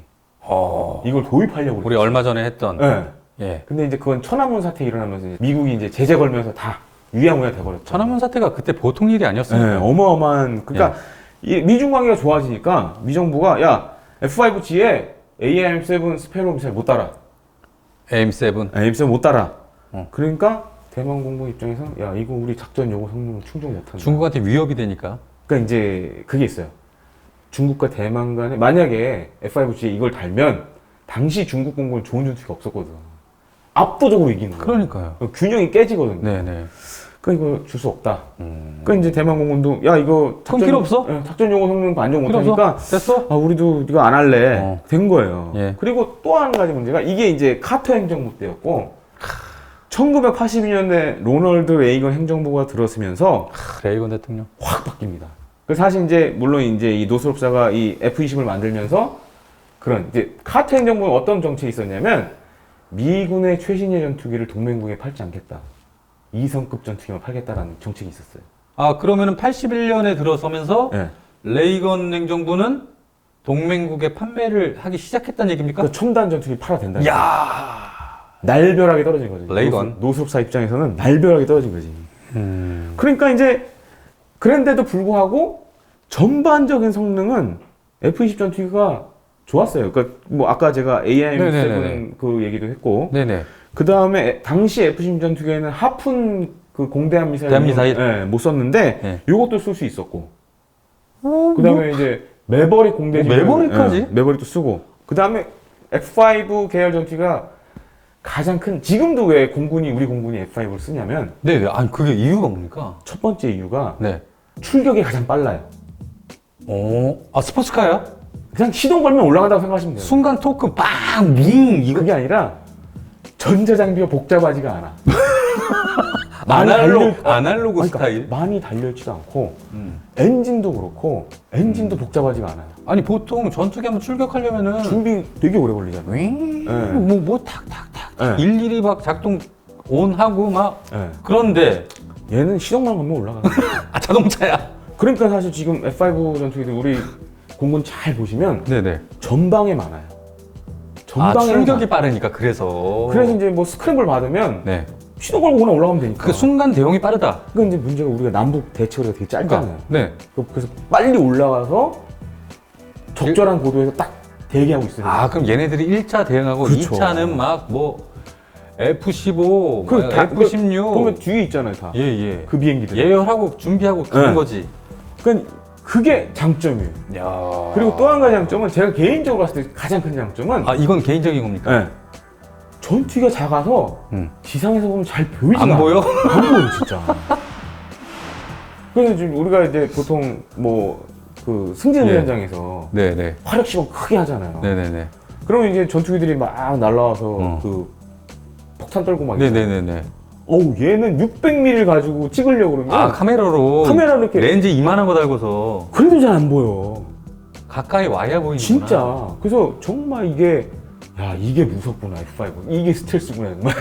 이걸 도입하려고 우리 얼마 전에 했던. 네. 예. 근데 이제 그건 천안문 사태 일어나면서 이제 미국이 이제 제재 걸면서 다 유야무야 돼버렸죠. 천안문 사태가 그때 보통 일이 아니었어요. 네, 어마어마한. 그러니까 이 미중 관계가 좋아지니까 미 정부가 야 F-5G에 AIM-7 스페로 미사일 못 달아. AIM-7. AIM-7 못 달아. 그러니까 대만 공군 입장에서 야 이거 우리 작전 요구 성능을 충족 못한다. 중국한테 위협이 되니까. 그러니까 이제 그게 있어요. 중국과 대만 간에 만약에 F-5G에 이걸 달면 당시 중국 공군은 좋은 전투기가 없었거든. 압도적으로 이기는 거야. 그러니까요. 균형이 깨지거든요. 네네. 그러니까 이거 줄 수 없다. 그러니까 이제 대만 공군도 야 이거 그럼 필요 없어? 작전 요구 성능 반영 필요 못하니까 없어? 됐어? 우리도 이거 안 할래. 된 거예요. 예. 그리고 또 한 가지 문제가 이게 이제 카터 행정부 때였고 1982년에 로널드 레이건 행정부가 들어서면서 레이건 대통령. 확 바뀝니다. 그래서 사실 이제 물론 이제 이 노스롭사가 이 F-20을 만들면서 그런 이제 카터 행정부는 어떤 정책이 있었냐면 미군의 최신의 전투기를 동맹국에 팔지 않겠다. 2성급 전투기만 팔겠다라는 정책이 있었어요. 아, 그러면은 81년에 들어서면서 네. 레이건 행정부는 동맹국에 판매를 하기 시작했다는 얘기입니까? 그러니까 첨단 전투기 팔아야 된다. 야. 날벼락이 떨어진 거죠. 레이건. 노스롭사 입장에서는 날벼락이 떨어진 거지. 그러니까 이제 그런데도 불구하고 전반적인 성능은 F-20 전투기가 좋았어요. 그러니까 뭐 아까 제가 네네네네. AIM-7 그 얘기도 했고, 네네. 그 다음에 당시 F-16 전투기에는 하푼 그 공대함 미사일, 대함미사일? 못 썼는데 네. 요것도 쓸 수 있었고, 그 다음에 이제 매버릭 공대 매버릭까지? 매버릭도 쓰고, 그 다음에 F5 계열 전투기가 가장 큰 지금도 왜 우리 공군이 F5를 쓰냐면 네네. 아니, 그게 이유가 뭡니까? 첫 번째 이유가 네. 출격이 가장 빨라요. 아, 스포츠카야? 그냥 시동 걸면 올라간다고 생각하시면 돼요. 순간 토크 빵! 뭉! 이거. 그게 아니라 전자장비가 복잡하지가 않아. 아날로그 그러니까 스타일? 많이 달려있지도 않고 엔진도 그렇고 엔진도 복잡하지가 않아요. 아니, 보통 전투기 한번 출격하려면은 준비 되게 오래 걸리잖아요. 탁탁탁탁 네. 일일이 막 작동 온하고 막 네. 그런데 얘는 시동만 걸면 올라가요. 아, 자동차야. 그러니까 사실 지금 F5 전투기들 우리 공군 잘 보시면 네네. 전방에 많아요. 아, 전방에 출격이 빠르니까 그래서. 그래서 이제 뭐 스크램블 받으면 네. 시동 걸고 그냥 올라가면 되니까. 그 순간 대응이 빠르다. 그러니까 이제 문제가 우리가 남북 대치거리가 되게 짧잖아요. 네. 그래서 빨리 올라가서 적절한 고도에서 딱 대기하고 있어요. 아, 그럼 얘네들이 1차 대응하고 그렇죠. 2차는 막 뭐 F-15, 그 다- F-16 보면 뒤에 있잖아요, 다. 예, 예. 그 비행기들. 예열하고 준비하고 그런 네. 거지. 그러니까 그게 장점이에요. 야. 그리고 또 한 가지 장점은 제가 개인적으로 봤을 때 가장 큰 장점은 아, 이건 개인적인 겁니까? 네. 전투기가 작아서 지상에서 보면 잘 보이지 안 보여? 안 보여 진짜. 그래서 지금 우리가 이제 보통 뭐 그 승진 예. 훈련장에서 네, 네. 화력 시범 크게 하잖아요. 네, 네, 네. 그러면 이제 전투기들이 막 날라와서 그 폭탄 떨고 막. 네, 네, 네, 네. 어우 얘는 600mm를 가지고 찍으려고 그러면 아, 카메라로 이렇게 렌즈 이만한 거 달고서 그래도 잘 안 보여. 가까이 와야 보이는구나. 진짜. 그래서 정말 이게 무섭구나 F5. 이게 스텔스구나 정말.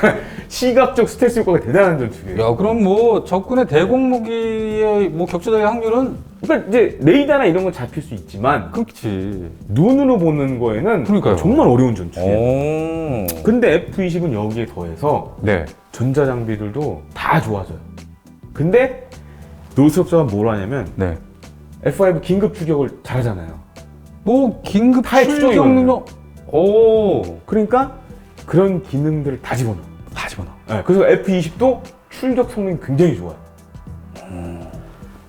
시각적 스텔스 효과가 대단한 전투기예요. 야, 그럼 뭐 적군의 대공 무기의 뭐 격추될 확률은 그러니까 이제 레이더나 이런 건 잡힐 수 있지만 그렇지. 눈으로 보는 거에는 그러니까요. 정말 어려운 전투기예요. 오. 근데 F-20은 여기에 더해서 네. 전자장비들도 다 좋아져요. 근데 노스롭사가 뭘 하냐면 네. F5 긴급 추격을 잘하잖아요. 뭐 긴급 타의 추종이 출격로. 오. 그러니까 그런 기능들을 다 집어넣어. 다 집어넣어. 네, 그래서 F-20도 출격 성능이 굉장히 좋아요.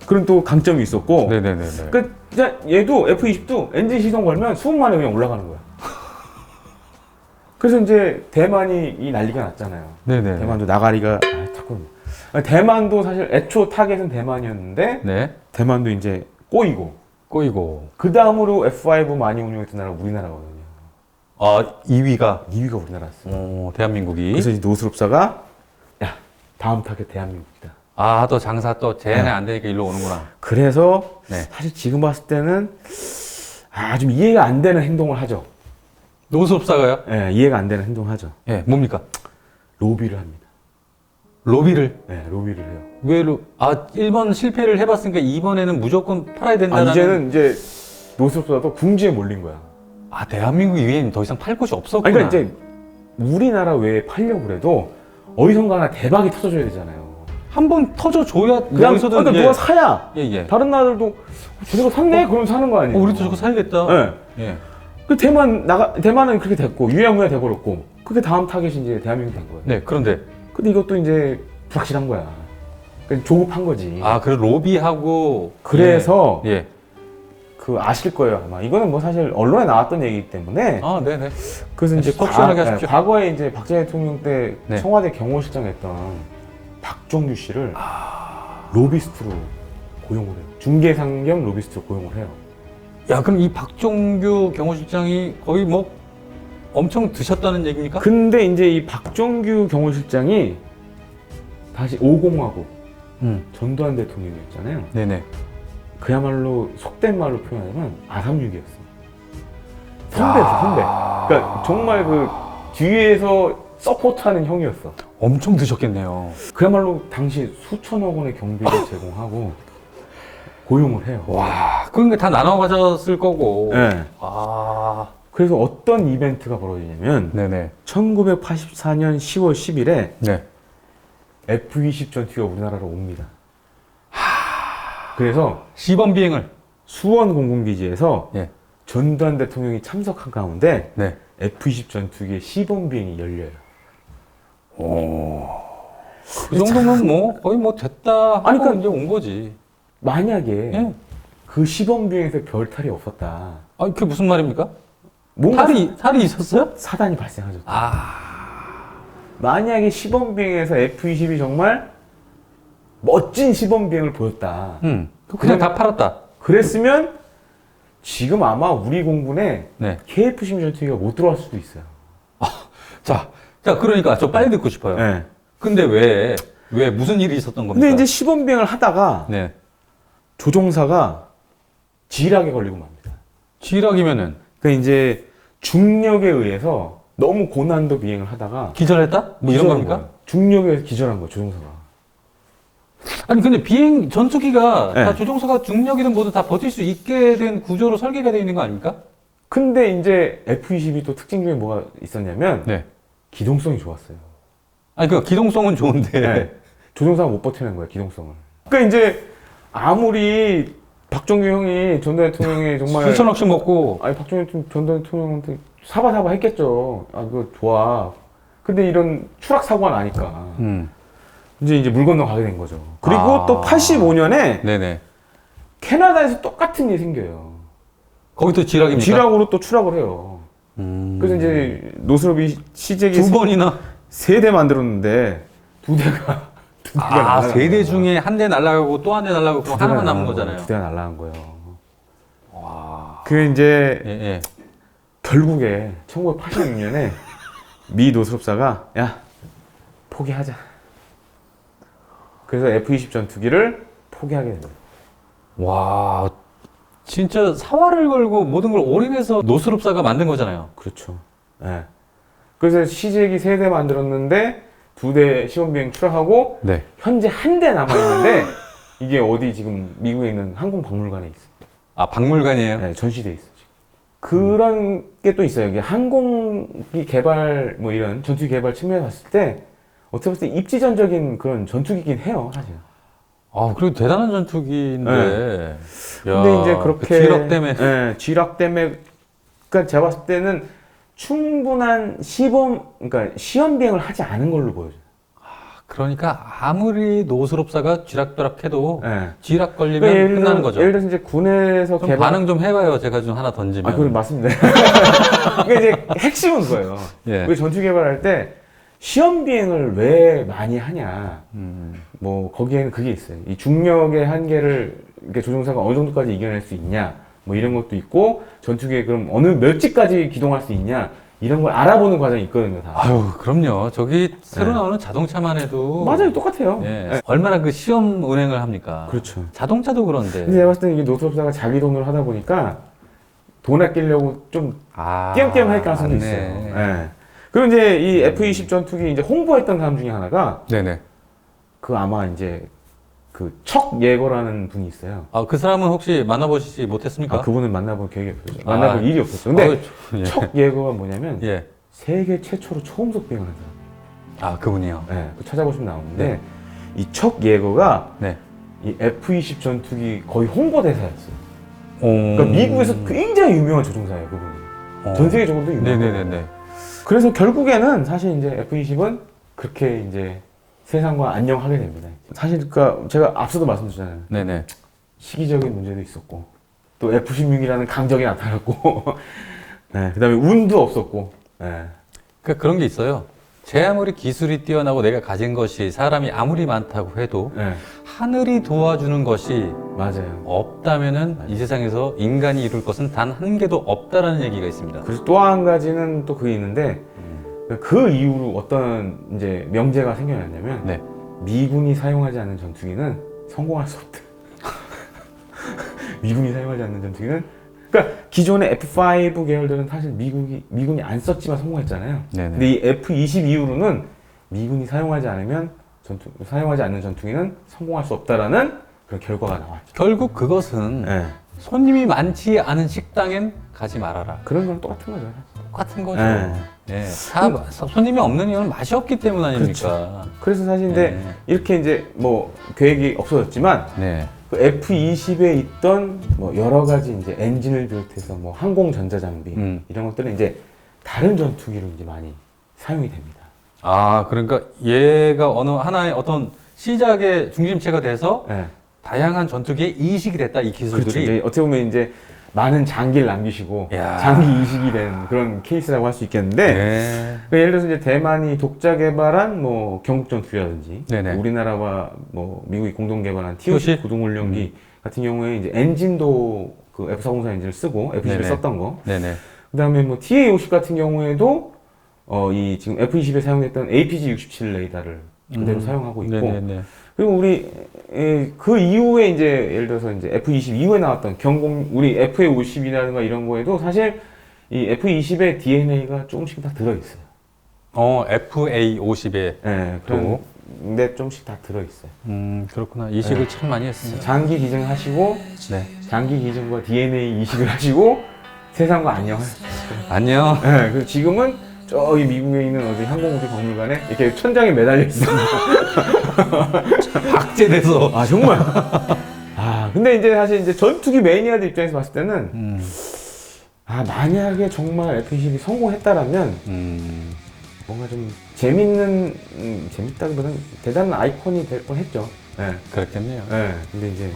그런 또 강점이 있었고. 네네네. 그러니까 진짜 얘도 F-20도 엔진 시동 걸면 수분 만에 그냥 올라가는 거야. 그래서 이제 대만이 이 난리가 났잖아요. 네네. 대만도 나가리가 자꾸 대만도 사실 애초 타겟은 대만이었는데 네. 대만도 이제 꼬이고 꼬이고. 다음으로 F5 많이 운용했던 나라가 우리나라거든요. 아, 2위가 2위가 우리나라였어요. 대한민국이. 그래서 이제 노스롭사가 야 다음 타겟 대한민국이다. 아, 또 장사 또 쟤네 안 되니까 일로 오는구나. 그래서 네. 사실 지금 봤을 때는 좀 이해가 안 되는 행동을 하죠. 노스롭사가요? 예, 이해가 안 되는 행동을 하죠. 예, 뭡니까? 로비를 합니다. 로비를. 네, 로비를 해요. 왜로? 아, 1번 실패를 해봤으니까 2번에는 무조건 팔아야 된다는. 이제는 이제 노스롭사도 궁지에 몰린 거야. 아, 대한민국 이외에는 더 이상 팔 곳이 없었구나. 그러니까 이제 우리나라 외에 팔려고 그래도 어디선가 하나 대박이 터져줘야 되잖아요. 한번 터져줘야 그냥 어디서든 그러니까 누가 사야. 예, 예. 다른 나라들도 저거 샀네? 그러면 사는 거 아니에요? 우리도 저거 사야겠다. 네. 예. 그 대만은 그렇게 됐고 유야무야 돼버렸고 그게 다음 타겟이 이제 대한민국이 된 거예요. 네, 그런데. 근데 이것도 이제 불확실한 거야. 그러니까 조급한 거지. 아, 그래, 로비하고. 그래서 예. 그 아실 거예요 아마. 이거는 뭐 사실 언론에 나왔던 얘기이기 때문에. 아, 네네. 그래서 이제 속 시원하게 하십시오. 과거에 이제 박정희 대통령 때 네. 청와대 경호실장 했던 박정규 씨를 로비스트로 고용을 해요. 중개상 겸 로비스트로 고용을 해요. 야, 그럼 이 박종규 경호실장이 거의 뭐 엄청 드셨다는 얘기입니까? 근데 이제 이 박정규 경호실장이 다시 5공화국 전두환 대통령이었잖아요. 네네. 그야말로 속된 말로 표현하면 아삼육이었어. 선배였어, 선배. 그러니까 정말 그 뒤에서 서포트하는 형이었어. 엄청 드셨겠네요. 그야말로 당시 수천억 원의 경비를 제공하고 고용을 해요. 와, 그러니까 다 나눠 가졌을 거고. 네. 아, 그래서 어떤 이벤트가 벌어지냐면 네네. 1984년 10월 10일에 네. F-20 전투기가 우리나라로 옵니다. 그래서 시범 비행을. 수원 공군기지에서 예. 전두환 대통령이 참석한 가운데 네. F-20 전투기의 시범 비행이 열려요. 그 정도면 뭐 거의 뭐 됐다 하고 아니, 그러니까 이제 온 거지. 만약에 예. 그 시범 비행에서 별탈이 없었다. 아, 그게 무슨 말입니까? 뭔가 탈이 있었어요? 사단이 발생하죠. 아, 만약에 시범 비행에서 F-20이 정말 멋진 시범 비행을 보였다. 그냥 다 팔았다. 그랬으면 지금 아마 우리 공군에 네. KF-12 전투기가 못 들어갈 수도 있어요. 자, 그러니까 저 빨리 듣고 싶어요. 네. 근데 왜 무슨 일이 있었던 겁니까? 근데 이제 시범 비행을 하다가 네. 조종사가 지락에 걸리고 맙니다. 지락이면은 그러니까 이제 중력에 의해서 너무 고난도 비행을 하다가 기절했다? 뭐 이런 기절한 겁니까? 거예요. 중력에 의해서 기절한 거예요, 조종사가. 아니 근데 비행 전투기가 네. 다 조종사가 중력이든 뭐든 다 버틸 수 있게 된 구조로 설계가 되어 있는 거 아닙니까? 근데 이제 F-22 또 특징 중에 뭐가 있었냐면 네. 기동성이 좋았어요. 아니 그 기동성은 좋은데. 네. 조종사가 못 버티는 거예요, 기동성을. 그러니까 이제 아무리 박정규 형이 전두환 대통령이 정말 수천억씩 먹고. 아니 박정규 전두환 대통령한테 사바사바 했겠죠. 아 그거 좋아. 근데 이런 추락 사고가 나니까 이제 물 건너 가게 된 거죠. 그리고 아. 또 85년에 네네. 캐나다에서 똑같은 일이 생겨요. 거기 또 지락입니까? 지락으로 또 추락을 해요. 그래서 이제 노스럽이 시제기 두 번이나. 3대 만들었는데 2대가 아, 세 대 중에 한 대 날아가고 또 한 대 날아가고 그럼 하나만 남은 거잖아요. 2대가 날아간 거예요. 그게 이제 예, 예. 결국에 1986년에 미 노스롭사가 야 포기하자. 그래서 F-20 전투기를 포기하게 됩니다. 와, 진짜 사활을 걸고 모든 걸 올인해서 노스롭사가 만든 거잖아요. 그렇죠. 예. 그래서 시제기 3대 만들었는데 2대 시험비행 출하하고 네. 현재 1대 남아있는데 이게 어디 지금 미국에 있는 항공박물관에 있어요. 아, 박물관이에요? 네, 전시돼 있어 지금. 그런 게 또 있어요. 이게 항공기 개발 뭐 이런 전투기 개발 측면에서 봤을 때 어떻게 봤을 때 입지전적인 그런 전투기긴 해요, 사실. 아, 그리고 대단한 전투기인데. 네. 야, 근데 이제 그렇게 그 지락 때문에. 예, 지락 때문에 그러니까 제가 봤을 때는 충분한 그러니까 시험 비행을 하지 않은 걸로 보여져요. 그러니까 아무리 노스롭사가 쥐락벼락해도 예. 쥐락 걸리면 그러니까 끝나는 거죠. 예를 들어서 이제 군에서 좀 반응 좀 해봐요. 제가 좀 하나 던지면. 아, 그건 맞습니다. 그러니까 이제 핵심은 그거예요. 예. 우리 전투 개발할 때 시험 비행을 왜 많이 하냐. 뭐 거기에는 그게 있어요. 이 중력의 한계를 이렇게 조종사가 어느 정도까지 이겨낼 수 있냐. 뭐 이런 것도 있고 전투기에 그럼 어느 몇 지까지 기동할 수 있냐. 이런 걸 알아보는 과정이 있거든요, 다. 아유, 그럼요. 저기 새로 네. 나오는 자동차만 해도. 맞아요, 똑같아요. 예. 네. 얼마나 그 시험 운행을 합니까? 그렇죠. 자동차도 그런데. 근데 제가 봤을 때는 이게 노스롭사가 자기 돈으로 하다 보니까 돈 아끼려고 좀 아, 띄엄띄엄 할 가능성도 맞네. 있어요. 예. 그리고 이제 이 F-20 전투기 이제 홍보했던 사람 중에 하나가 네네. 그 아마 이제 그 척 예거라는 분이 있어요. 아, 그 사람은 혹시 만나보시지 못했습니까? 아, 그분은 만나볼 계획이 없었죠. 만나볼 일이 없었죠. 근데 예. 척 예거가 뭐냐면 예. 세계 최초로 초음속 비행을 한 사람. 아, 그분이요. 예, 그 찾아보시면 나오는데 네. 이 척 예거가 네. 이 F-20 전투기 거의 홍보 대사였어요. 오. 그러니까 미국에서 굉장히 유명한 조종사예요, 그분이. 전 세계적으로도 유명해요. 네네네네. 그래서 결국에는 사실 이제 F-20은 그렇게 이제 세상과 안녕하게 됩니다. 사실 그러니까 제가 앞서도 말씀드렸잖아요. 네네. 시기적인 문제도 있었고 또 F-16이라는 강적이 나타났고 네, 그다음에 운도 없었고 네. 그러니까 그런 게 있어요. 제 아무리 기술이 뛰어나고 내가 가진 것이 사람이 아무리 많다고 해도 네, 하늘이 도와주는 것이 맞아요. 없다면은 이 세상에서 인간이 이룰 것은 단 한 개도 없다라는 얘기가 있습니다. 그래서 또 한 가지는 또 그게 있는데 그 이후로 어떤 이제 명제가 생겨났냐면 네. 미군이 사용하지 않는 전투기는 성공할 수 없다. 미군이 사용하지 않는 전투기는, 그러니까 기존의 F5 계열들은 사실 미군이 안 썼지만 성공했잖아요. 네네. 근데 이 F-20 이후로는 미군이 사용하지 않는 전투기는 성공할 수 없다라는 그런 결과가 나왔죠. 결국 그것은 네. 손님이 많지 않은 식당엔 가지 말아라. 그런 건 똑같은 거죠. 똑같은 거죠. 네. 네. 다 손님이 없는 이유는 맛이 없기 때문 아닙니까? 그래서 사실 근데 네. 이렇게 이제 뭐 계획이 없어졌지만 네. 그 F-20에 있던 뭐 여러 가지 이제 엔진을 비롯해서 뭐 항공 전자 장비 이런 것들은 이제 다른 전투기로 이제 많이 사용이 됩니다. 아, 그러니까 얘가 어느 하나의 어떤 시작의 중심체가 돼서 네. 다양한 전투기에 이식이 됐다, 이 그렇죠. 기술들이. 이제 어떻게 보면 이제 많은 장기를 남기시고 야. 장기 이식이 된 그런 케이스라고 할 수 있겠는데 네. 그러니까 예를 들어서 이제 대만이 독자 개발한 뭐 경국 전투기라든지 네네. 우리나라와 뭐 미국이 공동 개발한 TOC? TOC 구동훈련기 같은 경우에 이제 엔진도 그 F404 엔진을 쓰고 F-20에 네네. 썼던 거. 네네. 그다음에 뭐 TA-50 같은 경우에도 이 지금 F-20에 사용했던 APG-67 레이더를 그대로 사용하고 있고. 네네네. 그리고 우리 그 이후에 이제 예를 들어서 이제 F-20 이후에 나왔던 우리 FA-50이라든가 이런 거에도 사실 이 F-20의 DNA가 조금씩 다 들어있어요. FA-50에. 네, 그런데 조금씩 다 들어있어요. 그렇구나. 이식을 참 많이 했어요. 장기 기증하시고, 네. 장기 기증과 DNA 이식을 하시고 세상과 안녕하세요. 안녕. 네, 그리고 지금은 저기 미국에 있는 어디 항공우주 박물관에 이렇게 천장에 매달려 있어요. 박제돼서. 아 정말. 아 근데 이제 사실 이제 전투기 매니아들 입장에서 봤을 때는 아 만약에 정말 F-20이 성공했다라면 뭔가 좀 재밌다기보다는 대단한 아이콘이 될 뻔했죠. 네. 그렇겠네요. 네. 근데 이제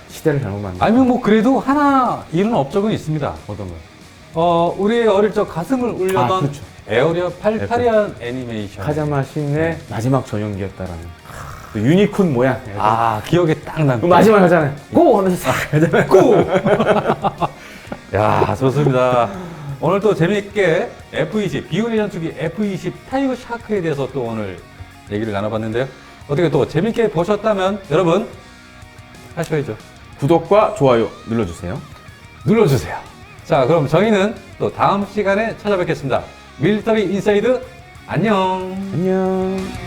시대를 잘못 만든. 아니면 뭐 그래도 하나 이런 업적은 있습니다. 어떤 거? 우리의 어릴 적 가슴을 울려던 그렇죠. 에어리어 88이라는 애니메이션. 카자마 신의 마지막 전용기였다라는 그 유니콘 모양. 아, 기억에 딱 그 남고. 마지막에 하잖아요. 고! 하면서 싹 하잖아요. 고! 야, 좋습니다. 오늘 또 재미있게 F-20, 비운의 전투기 F-20 타이거 샤크에 대해서 또 오늘 얘기를 나눠봤는데요. 어떻게 또 재밌게 보셨다면 여러분 하셔야죠. 구독과 좋아요 눌러주세요. 눌러주세요. 자, 그럼 저희는 또 다음 시간에 찾아뵙겠습니다. 밀리터리 인사이드 안녕. 안녕.